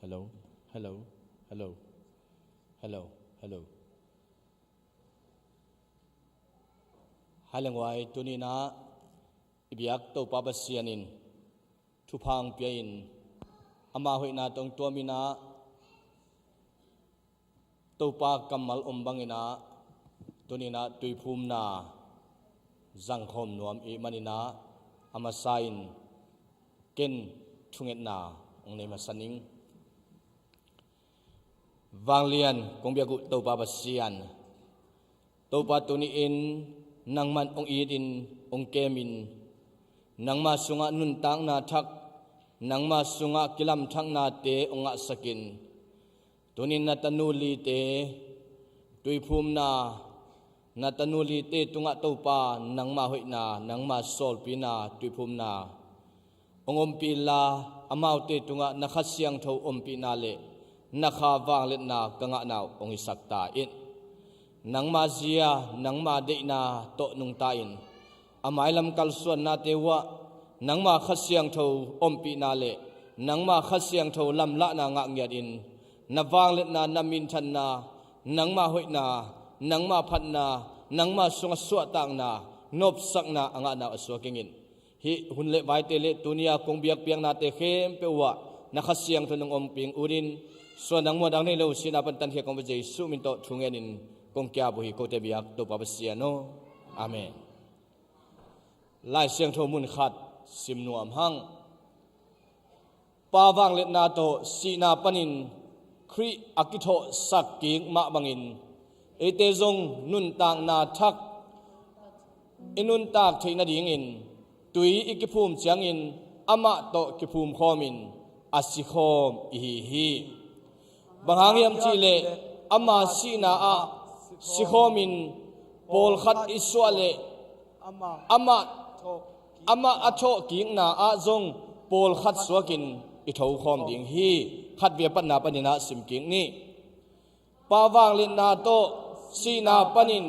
hello hello hello hello hello halangwai tunina ibiak to papasianin thupang piain ama hoina tong tuamina topa kamal ombangina tunina tuiphumna zangkhom nuam e manina amasain ken thungetna ongne masaning wanglian kongbiagu topa basian topa tuni in nangman ong idin ong kemin nangma sunga nun tang na thak nangma sunga kilam thang na te onga sakin tunin na tanuli te tuiphum na tanuli te tunga topa nangma hoina nangma solpi na tuiphum na ongompi la amau te tunga nakhasyang tho ompi na le nakha wanglet na kanga naw ong isakta in nangma zia nangma deina to nung tain amailam kalsuan na tewa nangma khasyang tho ompi na le nangma khasyang tho lamla na nga ngyat in nawanglet na namin than na nangma hoina nangma phat na nangma sunga suwa tang na nop sak na anga na aswa kingin hi hunle vai te le tunia kongbiak piang na te khem pewa nakhasyang tho nung omping urin so nang mo dang ne lo sinapan tan he kong jesu min to thungenin kong kya bo hi ko te biak to papasiano amen lai siang tho mun khat sim nuam hang pawang let na to sina panin khri akitho sak king ma bangin ete zong nun tang na thak inun tak theina ding in tui ikiphum changin ama to kiphum khomin asikhom hi bangangiam chile ama sina a sikhomin pol khat iswale ama atho king na a zong pol khat swakin itho khom ding hi khat ve pan na panina sim king ni pawang lin na to sina panin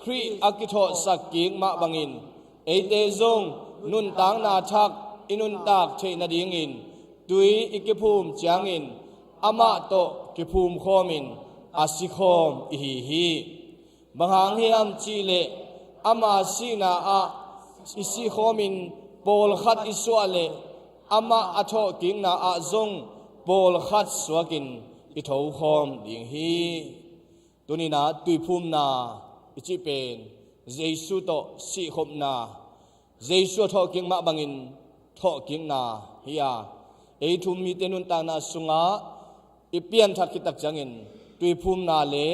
khri akitho sak king ma bangin eite zong nun tang na thak inun tak theina ding in tui ikiphum changin ama to kiphum khomin asikhom hi bangang hiam chile ama sina a isi khomin pol khat iswale ama atho king na a zong pol khat swakin itho khom ding hi tunina tuiphum na ichi pen jesu to si khom na jesu tho king ma bangin tho king na hiya ei thum mi tenun ta na sunga ipian that kitak jangin tuiphum na le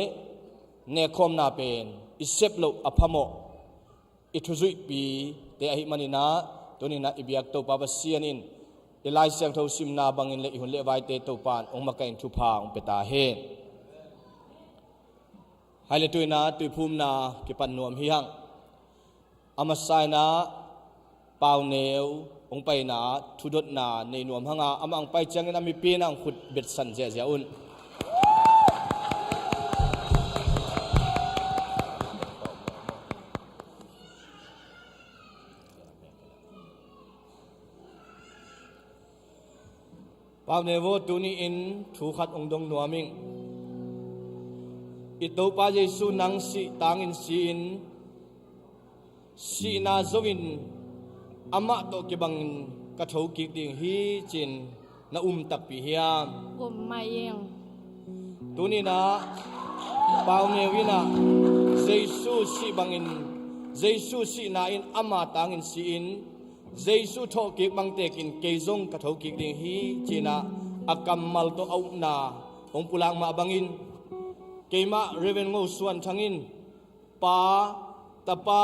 ne khom na pen isep lo aphamo ithuzui pi te ahi manina tonina ibiak to papasianin ilai siang tho simna bangin le ihun le vai te to pan ong makain thu pha ong peta he haile tuina tuiphum na ki pan nuam hi hang amasai na pawneu ong pai na thudot na nei nuam hanga amang pai changin ami pi nang khut bet san je ja un pawnewo tuni in thu khat ong dong nuaming ito pa jesu nang si tangin sin si na zowin ama to kibangin kathau ki ding hi chin na tak pi hiam gom mayeng tuni na pawnewina jesu si bangin jesu si na in ama tangin si in jesu tho ki bang tekin keizong kathau ki ding hi china akamal to au na ong pulang ma bangin keima reven ngo suan thangin pa tapa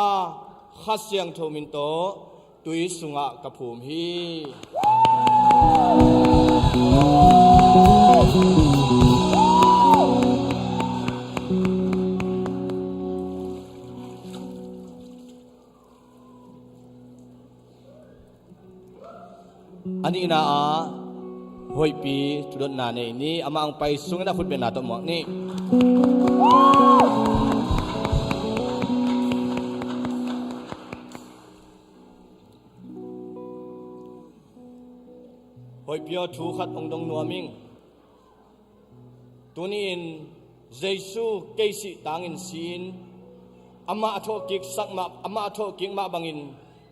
khasyang thomin to tui sunga kaphum hi ani ina a hoipi tudon na nei ni ama ang pai sunga na khut be na to mo ni hoi pio thu khat ong dong nuaming ตัวนี้เยซูเกสิตางอินซีนอามาทอกิกสักมาอามาทอกิกมาบังอิน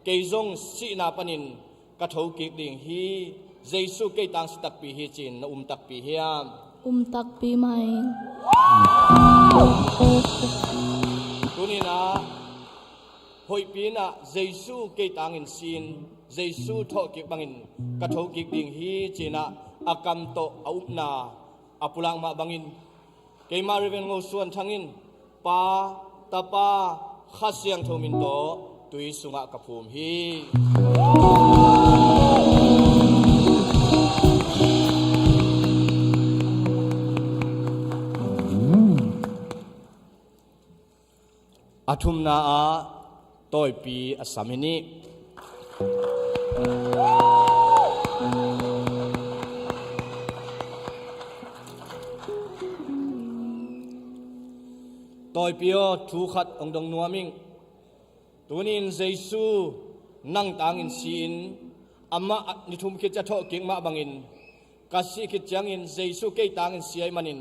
เกยจงสีนาปนินกระทบกิกดิ่งฮีเยซูเกยตางสตักปีฮีจินนะตักปีเฮียตักปีใหม่ตัวนี้นะหอยปีน่ะเยซูเกยตางอินซีนเยซูทอกิกบังอินกระทบกิกดิ่งฮีจินะอากัมโตอาอุปนาอาปุลังมาบังอินเกยมาเรเวนโงส่วนทางอินปาตาปาข้าเสียงทมินโตตุยสุงะกับภูมิฮีอาทุมนาอาต้อยปีอสามินีต่อยปีอทูขัดองดงนัวมิงตัวนี้เยซูนั่งตางอินซีนอามานิทุมคิดจะทอเก่งมาบังอินกาสิคิดจังอินเยซูเกยตางอินเสียมันอิน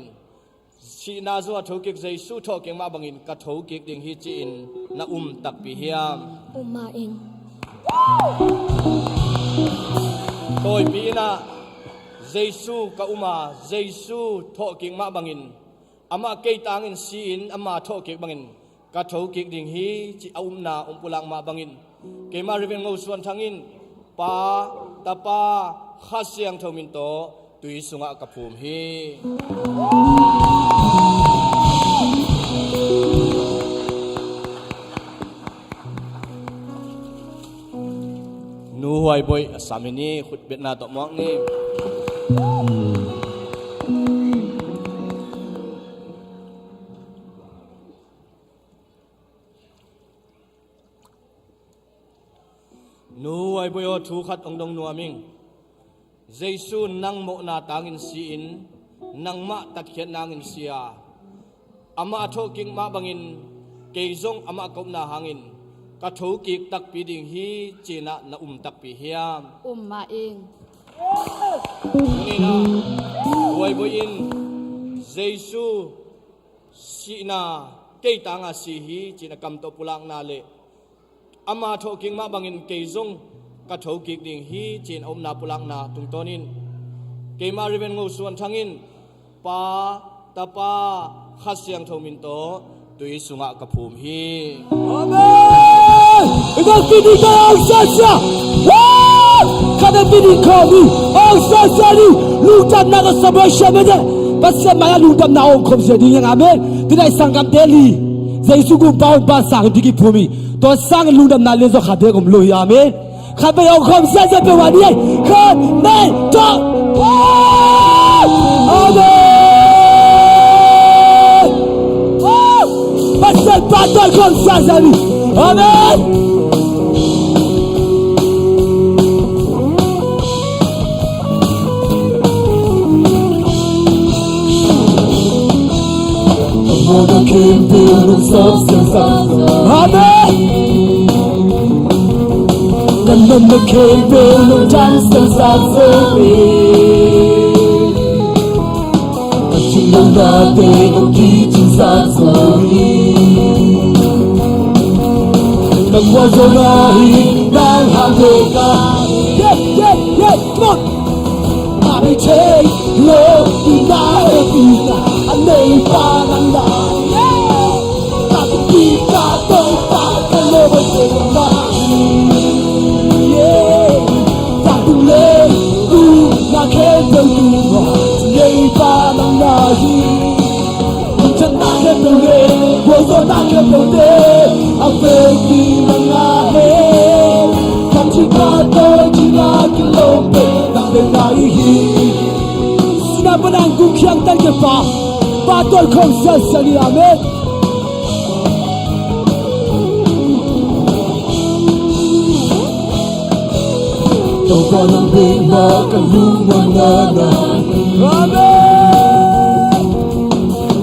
ชีนาจัวทอเก่งเยซูทอเก่งมาบังอินกะทอเก่งดิ่งฮิจินนาตักปีเฮียมมาเองต่อยปีน่ะเยซูกะมาเยซูทอเก่งมาบังอินอามาเกยตางอินซีนอามาทอเก่งบังอินกะทอเก่งดิ่งฮิจินาปุลังมาบังอินเกมาเรเวนโงส่วนทางอินปาตาปาข้าเสียงทมินโตตุยสุงะกับภูมิฮีนูหวยบอยสามีนี้ขุดเบ็ดนาตอมองนี่นูหวยบอยทูขัดองดงนัวมิงเยซูนังโมนาตางอินซีอินนังมาตัดเขียนนางอินเสียอามาทอกิงมาบังอินเกยจงอามากบนาหางอินกะทูกิกตักปีดิ่งฮีจีนะนะตักปีเฮียมมาเองนี่นะหวยบอยอินเยซูสีนาเกยตางอาสีฮีจีนะกำตปุลังนาเลอามาทอกิงมาบังอินเกยจงกะทอกิกดิ่งฮีจีนนาปุลังนาตุงตอนินเกมาริเวนงูส่วนทางอินปาตาปาข้าเสียงทมินโตตุยสุงะกับภูมิฮีอาเมนอีกทีนี้ก็เอาซาซาข้าได้บินเข้าดิเอาซาซาดิลูกจำนักสบายใช่ไหมเด้ปัสเซมาลูกจำนักองคมเสียดียังอาเมนที่ได้สังกัดเดลีเจสุกุบ้าบ้าสังดิกิภูมิตัวสังลูกจำนักเลโซขาเดกมลุยอาเมนข้าไปเอาคมเสียจะเป็นวันนี้ข้าไม่ต้องอาเมนปัสเซปาตัวคมเสียจะมีอาเมนThe King builds substance Amen And then the King builds substance But you know that they don't teach inside story The was a lie Now how they got Yeah, come on I take love in our vida and they find a lie. That people don't find the love of the mind. Yeah, that the love who not can't do what they find a lie. Just not get the way, was not get the day. I feel the lie. Come to God, don't you like your love, that the lie. Penanggung yang terjebak Batul kongsian seni amin Tuhan yang bimbangkan lumanganan Amin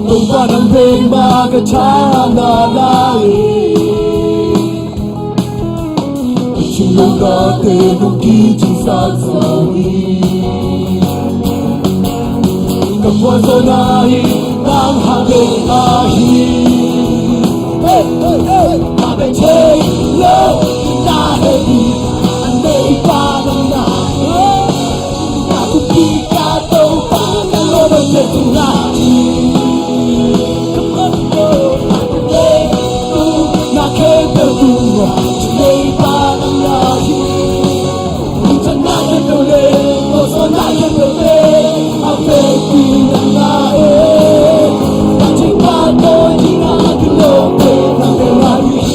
Tuhan yang bimbangkan cahaya lain Cium kate nuki cinta sari Come Wazonahi ng hanggang ahit. Hey, hey, hey! Mabay lo inahebi ang naipanang na nakupika to pagkalobang netulati. Come on, go! Today, to nakipagtungo sa naipanang lahit. Minsan nakituloy, gusto nakituloy ang pinangain. Dating pato'y ginagilopin ng lalaki.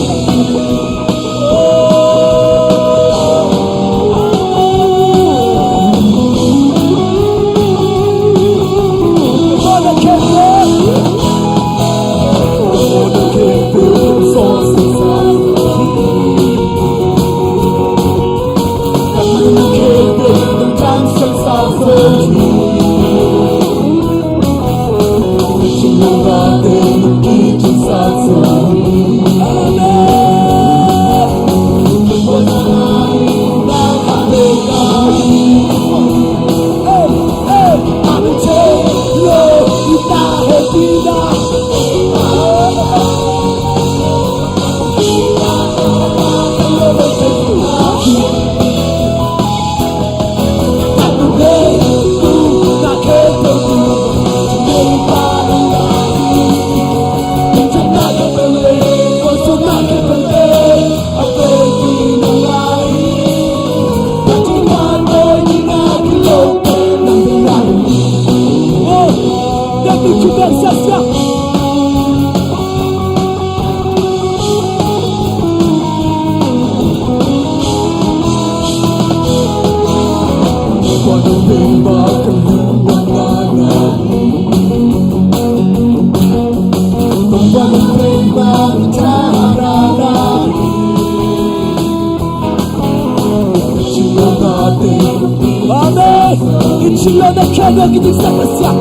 Sila na kaya kita sa kasya.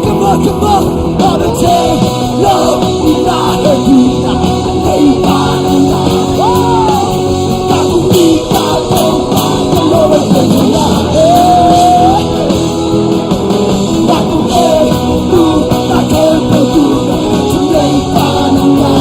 Come on, come on, on a day, love, inahebina, naipanana. Nakupika to pagkalobang netulati. Nakupay, to nakipagtungo sa naipanana.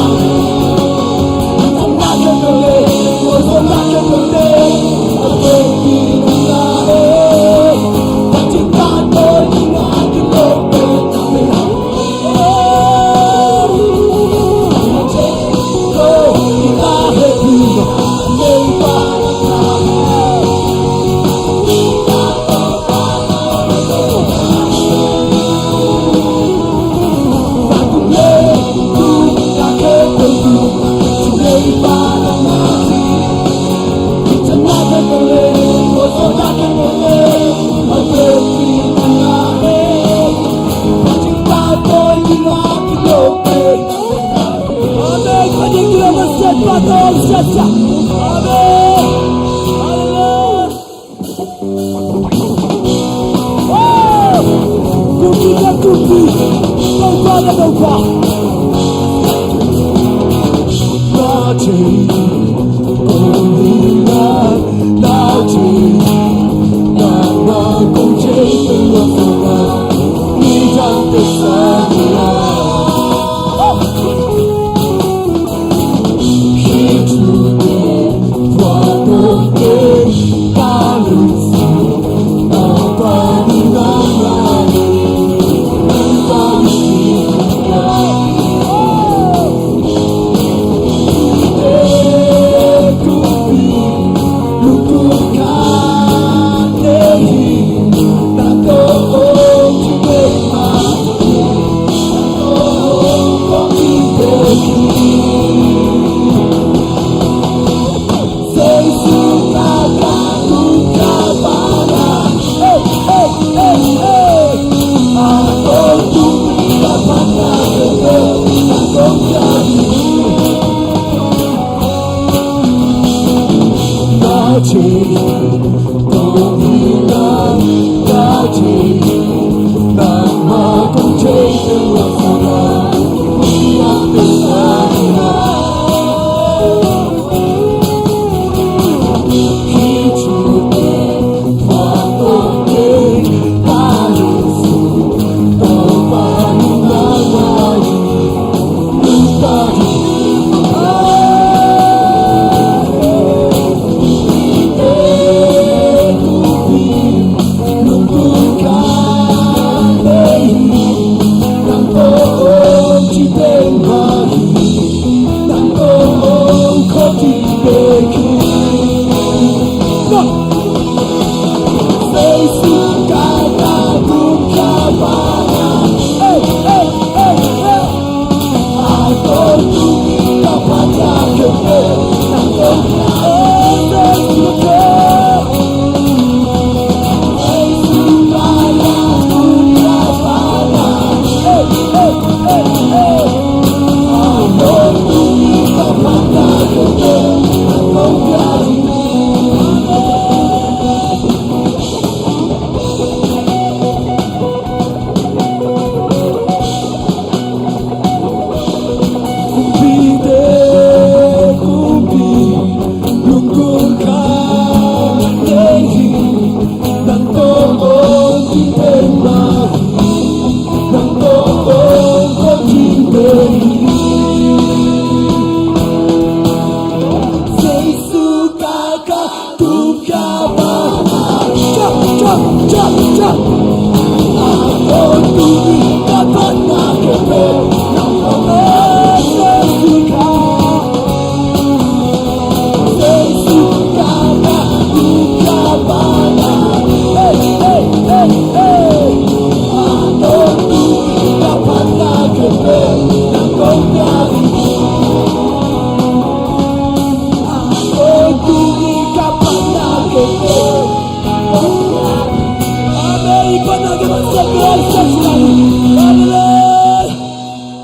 Keep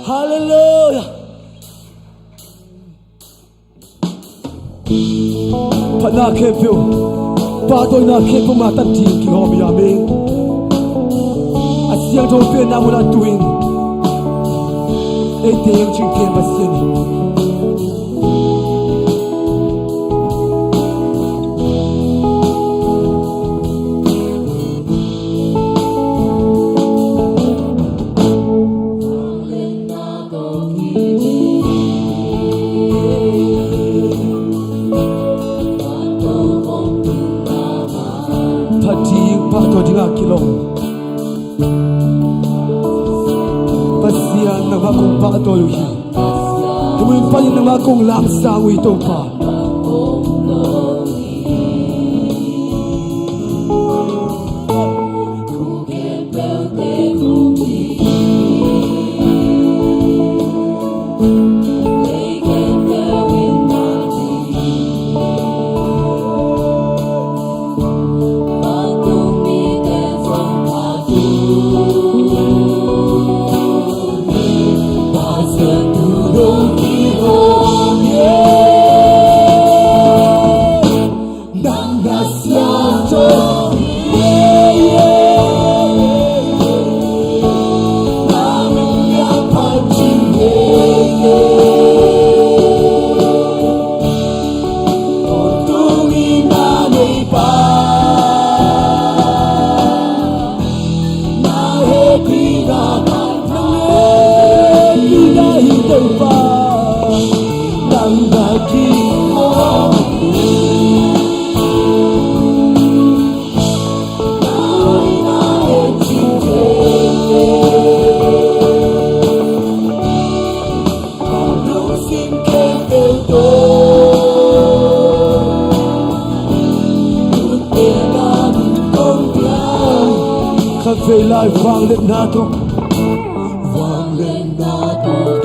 Hallelujah. Pana kepyo, patoy na kepo matating kingomi amin. Asiyang tope na mula tuwing, ete yung chingke basyan. Pasiyan ng akong patolohi, tumuyin pa rin ng akong laksang ito pa. Về lại vang lên NATO, vang lên NATO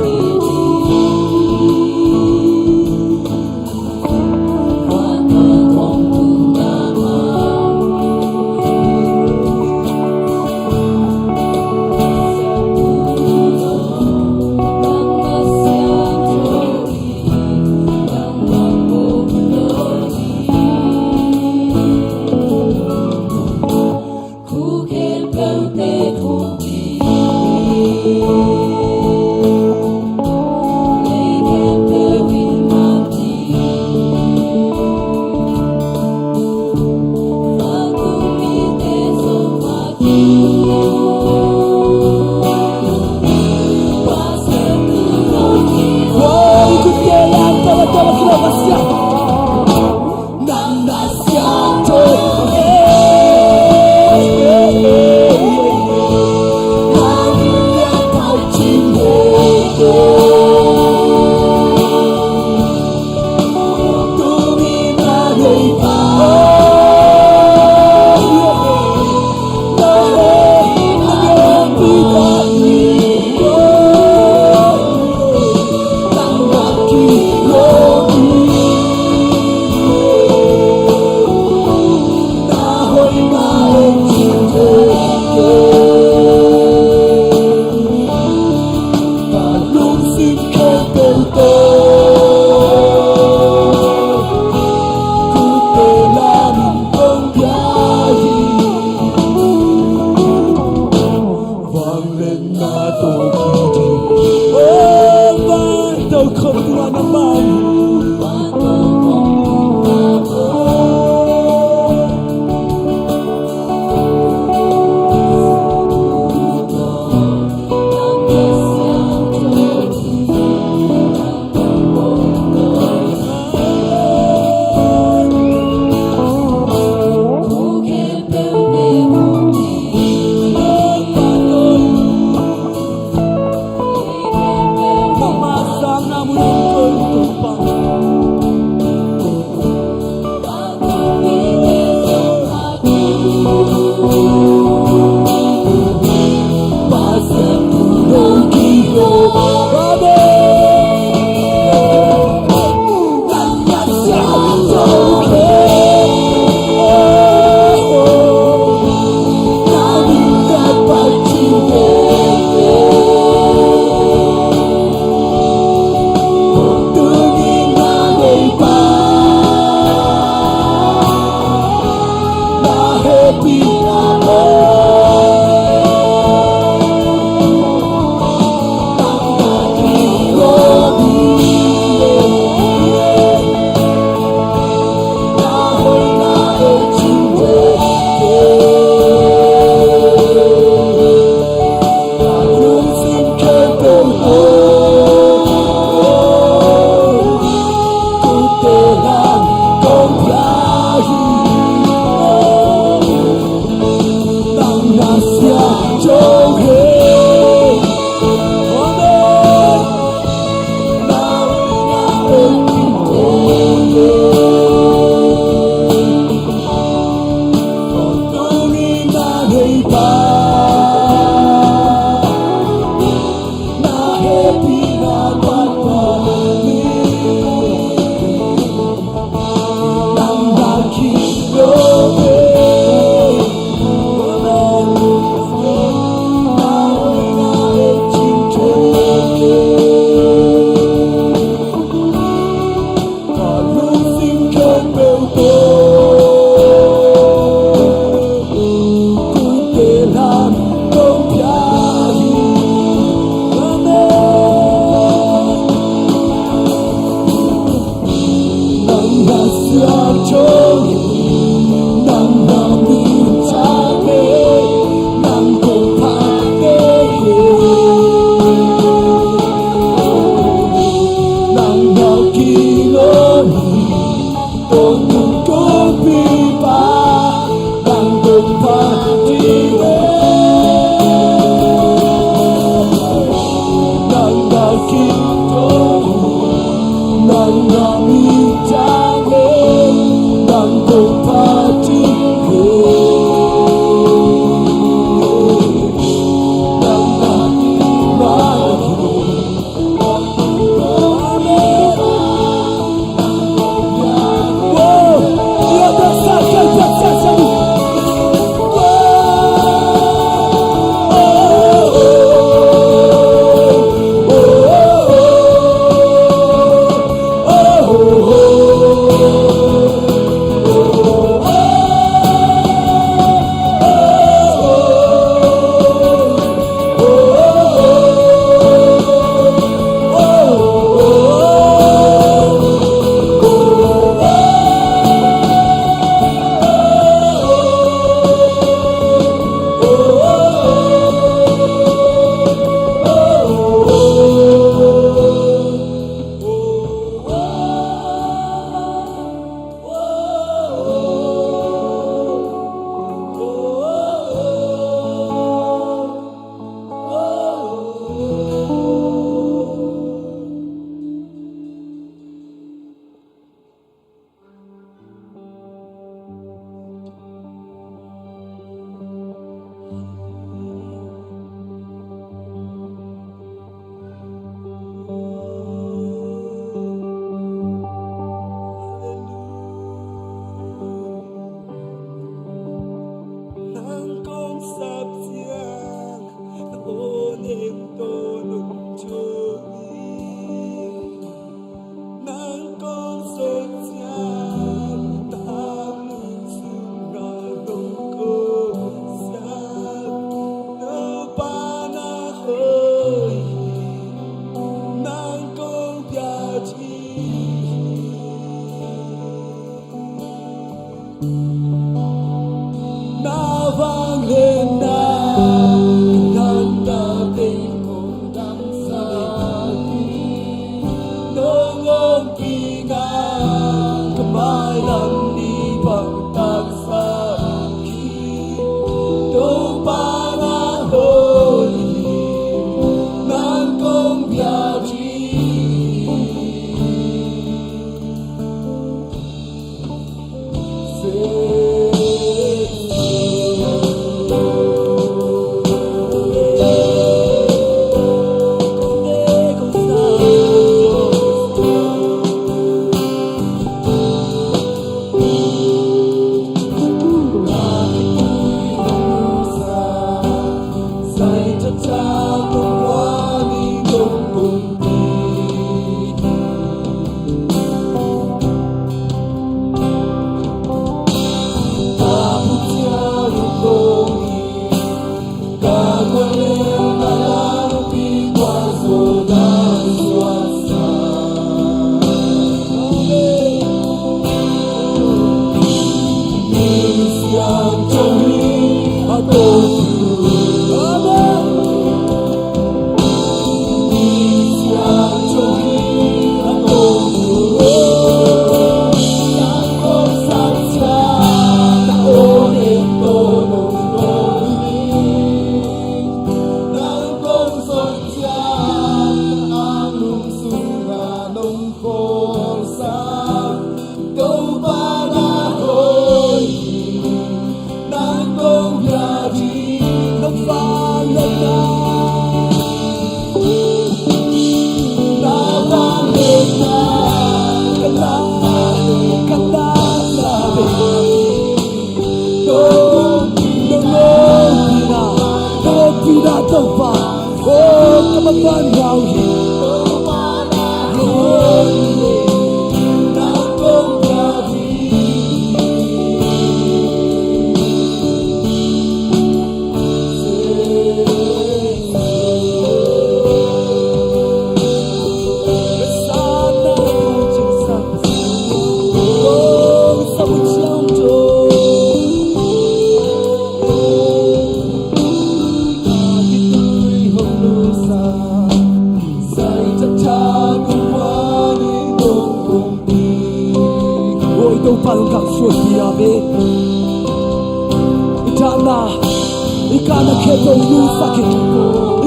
kana keto nu sakit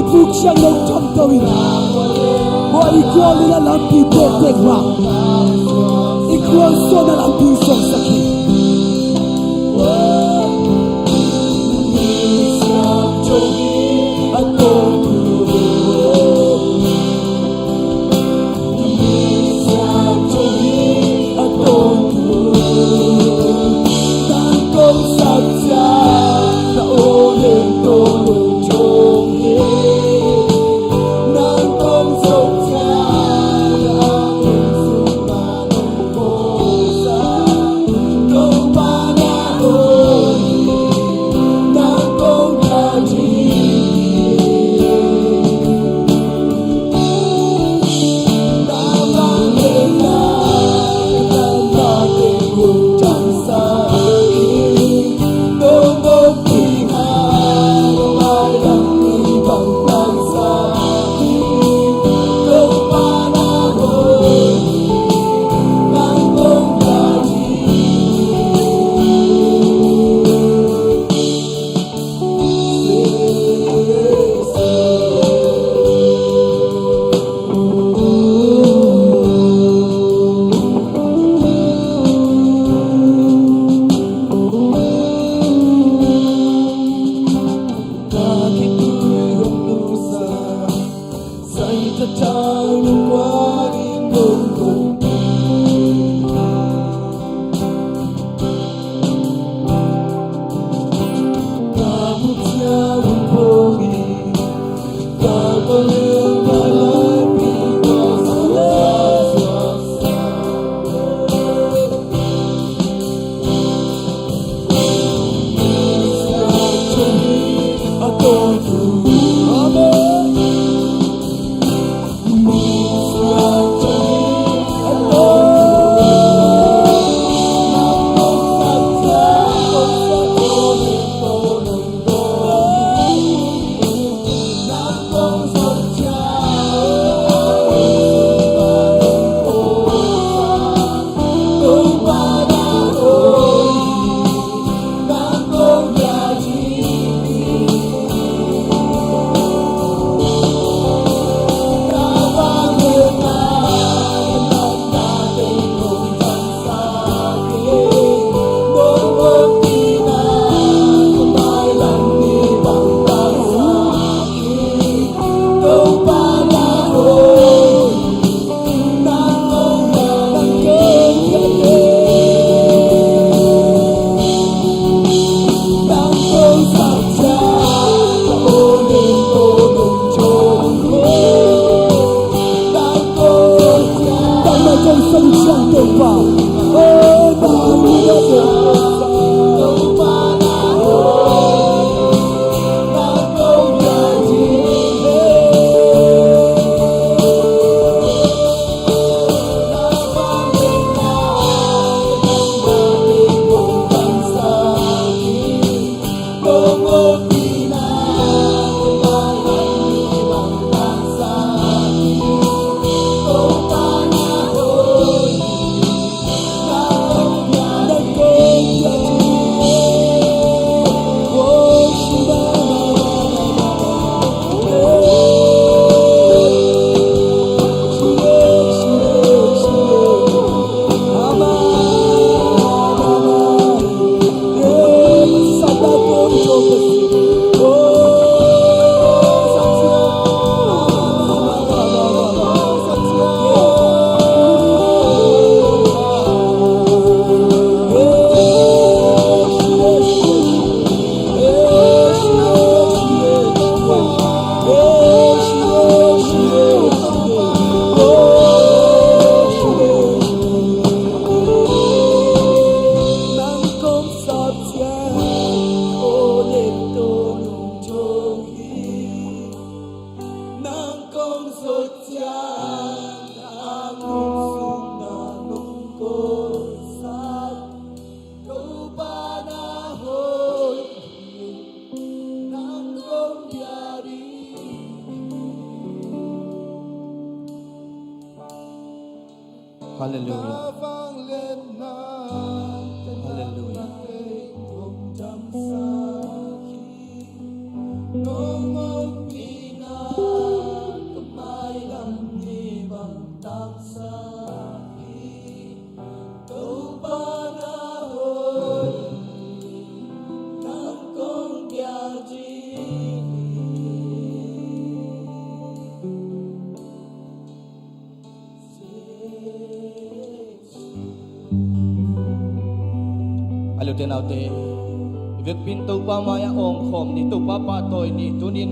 ibuk siya ng tamtawin mo ikaw nila lampi tek ma ikaw so na lampi song sakit Hallelujah. Hallelujah. lo tenaute vek pin to pa maya ong khom ni to pa pa toy ni tunin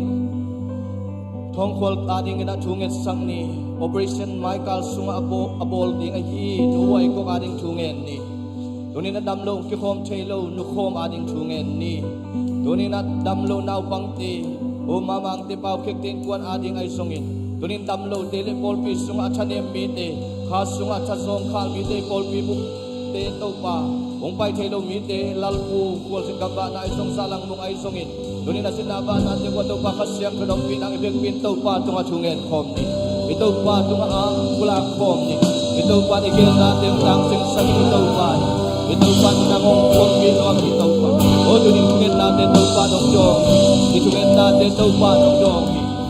thong khol ading na thunget sang ni operation Michael sunga abol ding a hi duai ko ading thungen ni tunin na damlo ki khom thelo nu khom ading thungen ni tunin na damlo naw pangti o mamang te pau kek tin kuan ading ai songin tunin damlo dele polpi sunga chanem mi te kha sunga chazom khal mi te polpi bu te to pa ong pai thelo mi te lalpu kual sin kamba na ai song salang mong ai songin tunin na sinaba na te ko to pa kasyang kanong pinang ibig pin to pa tunga thungen khom ni ito pa tunga ang kulak khom ni ito pa igil natin tang sing sa ito pa ito pa nangong khom ito ang ito pa o tunin thungen natin to pa nong jong itungen natin to pa nong jong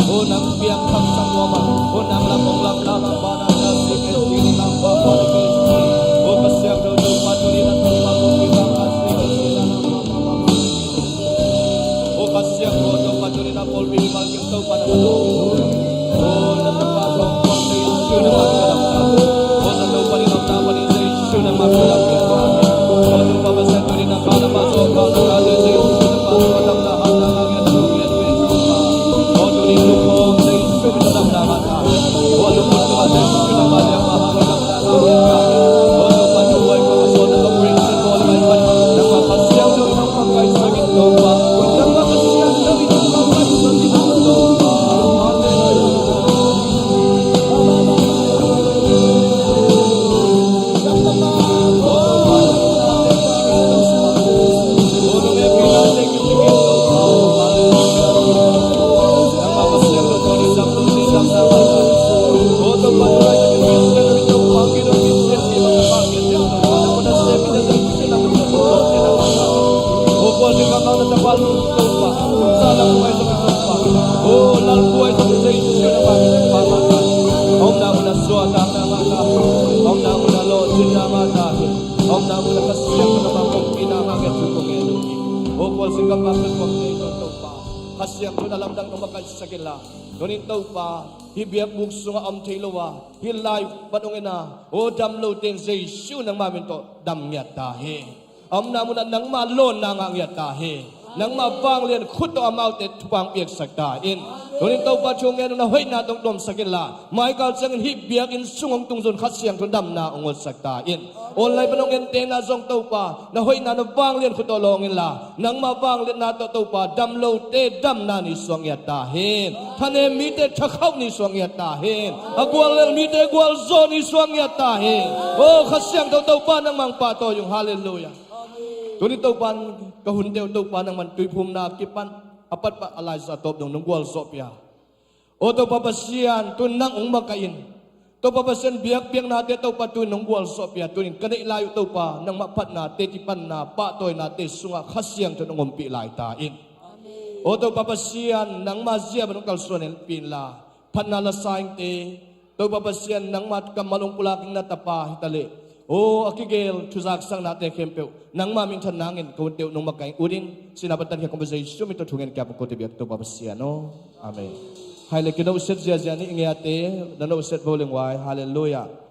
o nang biang kham sang wama o nang lamong lamang ba na si Christine nang ba ba ni Christine o kasyang do to pa tunin at to pa kung ibang asli sila nang o kasyang do to pa tunin na Paul Bimal king to pa naman o natapasong kong sa issue na magkalap o sa to pa rin ang napanin sa issue na magkalap o to pa ba sa tunin na kalapasong kalapasong sa issue na magkalap na handa hangyan sa ulit o tunin lukong sa issue na damdaman ka o lukong sa issue na malyang mahanggang na hangyan ka o lupa tuway ko so na ka-break sa call may pan nang makasyang doon ang pagkay sa ginto pa nang makasyang doon ang pagkay sa ginto pa kasyang ko alam dang kumakal sa kila nunin tau pa hibiyak bukso nga amtailawa hilay patungin na o damlo ting sa issue ng mamin to damyat tahi amna mo na nang malon na ngangyat tahi nang mabanglen kuto amaute tupang piyak sagtain nunin tau pa chungen na hoy na tong dom sa kila Michael sang hibiyak in sungong tungzon kasyang ko damna ungol sagtain Olay panongin tena zong tau pa na hoy na nabanglen kutolongin la nang mabanglen na to tau pa damlo te dam na ni suang yatahin tane mite chakaw ni suang yatahin agwal lel mite gwal zo ni suang yatahin oh kasyang tau pa nang mangpato yung hallelujah tuni tau pa kahundew tau pa nang mantuy pum na kipan apat pa alay sa top nung gwal sopya o tau pa pasiyan tunang umakain to papasan biyak-biyak natin to patuloy ng buwal sopya tunin kanay layo to pa nang mapat na tetipan na patoy natin sunga kasyang to ng umpi lai tain o to papasiyan ng masya banong kalsuan pinla panalasaing te to papasiyan ng matkamalong pulaking natapa hitali o akigel tusaksang natin kempew nang maming tanangin kauntiw nung magkaing uding sinabatan kaya conversation ito tungin kaya pagkutibiyat to papasiyan no amen Haile kina uset zia ni ingate dano uset bowling wai hallelujah